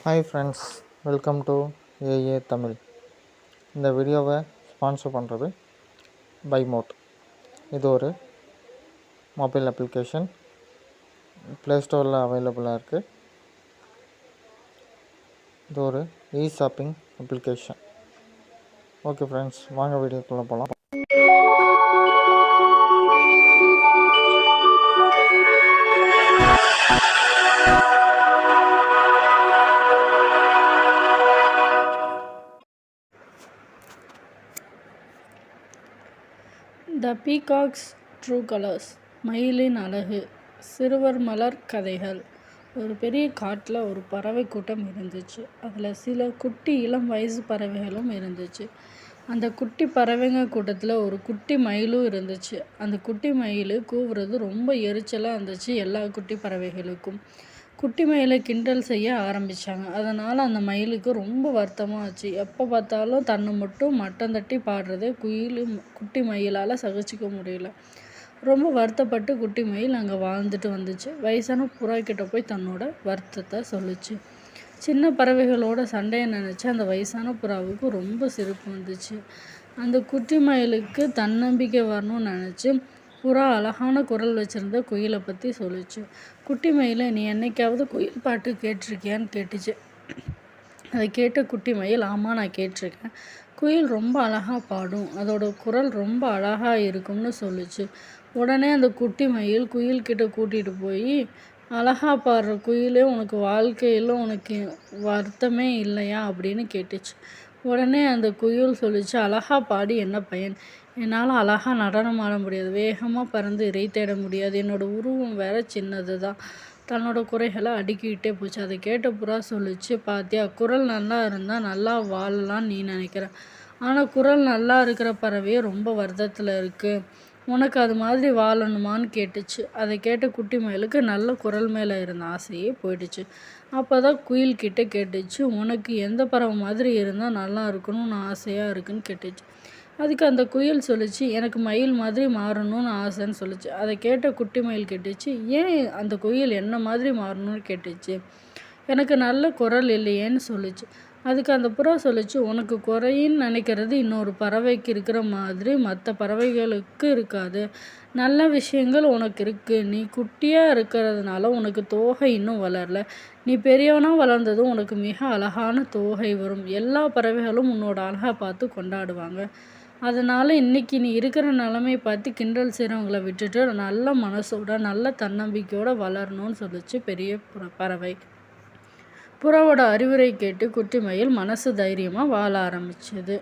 Hi friends, welcome to A A Tamil. இந்த வீடியோவை sponsor பண்ணுறது பைமோட். இது ஒரு மொபைல் அப்ளிகேஷன், ப்ளே ஸ்டோரில் அவைலபிளாக இருக்குது. இது ஒரு ஷாப்பிங் அப்ளிகேஷன். ஓகே ஃப்ரெண்ட்ஸ், வாங்க வீடியோக்குள்ளே போகலாம். த பீகாக்ஸ் ட்ரூ கலர்ஸ், மயிலின் அழகு, சிறுவர் மலர் கதைகள். ஒரு பெரிய காட்டில் ஒரு பறவை கூட்டம் இருந்துச்சு. அதில் சில குட்டி இளம் வயசு பறவைகளும் இருந்துச்சு. அந்த குட்டி பறவைங்க கூட்டத்தில் ஒரு குட்டி மயிலும் இருந்துச்சு. அந்த குட்டி மயில் கூவுறது ரொம்ப எரிச்சலாக இருந்துச்சு எல்லா குட்டி பறவைகளுக்கும். குட்டி மயிலை கிண்டல் செய்ய ஆரம்பித்தாங்க. அதனால் அந்த மயிலுக்கு ரொம்ப வருத்தமாக ஆச்சு. எப்போ பார்த்தாலும் தன்னை மட்டும் மட்டம் தட்டி பாடுறதை குட்டி மயிலால் சகிச்சிக்க முடியல. ரொம்ப வருத்தப்பட்டு குட்டி மயில் அங்கே வாழ்ந்துட்டு வந்துச்சு. வயசான புறா கிட்ட போய் தன்னோட வருத்தத்தை சொல்லுச்சு. சின்ன பறவைகளோட சண்டையை நினச்சி அந்த வயசான புறாவுக்கு ரொம்ப சிரிப்பு வந்துச்சு. அந்த குட்டி மயிலுக்கு தன்னம்பிக்கை வரணும்னு நினச்சி புறா அழகான குரல் வச்சுருந்த குயிலை பற்றி சொல்லிச்சு. குட்டி மயிலை, நீ என்னைக்காவது குயில் பாட்டு கேட்டிருக்கியான்னு கேட்டுச்சு. அதை கேட்ட குட்டி மயில், ஆமாம் நான் கேட்டிருக்கேன். குயில் ரொம்ப அழகாக பாடும், அதோட குரல் ரொம்ப அழகாக இருக்கும்னு சொல்லிச்சு. உடனே அந்த குட்டி மயில் குயில்கிட்ட கூட்டிகிட்டு போய், அழகாக பாடுற குயிலே, உனக்கு வாழ்க்கையில் உனக்கு வருத்தமே இல்லையா அப்படின்னு கேட்டுச்சு. உடனே அந்த குயில் சொல்லிச்சு, அழகாக பாடி என்ன பயன்? என்னால் அழகாக நடனம் ஆட முடியாது, வேகமாக பறந்து இறை தேட முடியாது, என்னோடய உருவம் வேற சின்னது தான். தன்னோட குறைகளை அடுக்கிக்கிட்டே போச்சு. அதை கேட்ட புறா சொல்லிச்சு, பாத்தியா, குரல் நல்லா இருந்தால் நல்லா வாழலான்னு நீ நினைக்கிற, ஆனால் குரல் நல்லா இருக்கிற பறவையே ரொம்ப வருத்தத்தில் இருக்குது. உனக்கு அது மாதிரி வாழணுமான்னு கேட்டுச்சு. அதை கேட்ட குட்டி மயிலுக்கு நல்ல குரல் மேலே இருந்த ஆசையே போயிடுச்சு. அப்போ தான் குயில்கிட்ட கேட்டுச்சு, உனக்கு எந்த பறவை மாதிரி இருந்தால் நல்லா இருக்கணும்னு ஆசையாக இருக்குன்னு கேட்டுச்சு. அதுக்கு அந்த குயில் சொல்லிச்சு, எனக்கு மயில் மாதிரி மாறணும்னு ஆசைன்னு சொல்லிச்சு. அதை கேட்ட குட்டி மயில் கேட்டுச்சு, ஏன் அந்த குயில் என்ன மாதிரி மாறணும்னு கேட்டுச்சு. எனக்கு நல்ல குரல் இல்லையேன்னு சொல்லிச்சு. அதுக்கு அந்த புறா சொல்லிச்சு, உனக்கு குறையின்னு நினைக்கிறது இன்னொரு பறவைக்கு இருக்கிற மாதிரி மற்ற பறவைகளுக்கு இருக்காது. நல்ல விஷயங்கள் உனக்கு இருக்குது. நீ குட்டியாக இருக்கிறதுனால உனக்கு தோகை இன்னும் வளரல. நீ பெரியவனாக வளர்ந்ததும் உனக்கு மிக அழகான தோகை வரும். எல்லா பறவைகளும் உன்னோட அழகை பார்த்து கொண்டாடுவாங்க. அதனால் இன்றைக்கி நீ இருக்கிற நிலைமையை பார்த்து கிண்டல் செய்கிறவங்கள விட்டுட்டு நல்ல மனசோட நல்ல தன்னம்பிக்கையோடு வளரணும்னு சொல்லிச்சு பெரிய பறவை. புறாவோட அறிவுரை கேட்டு குட்டி மயில் மனசு தைரியமாக வாழ ஆரம்பிச்சது.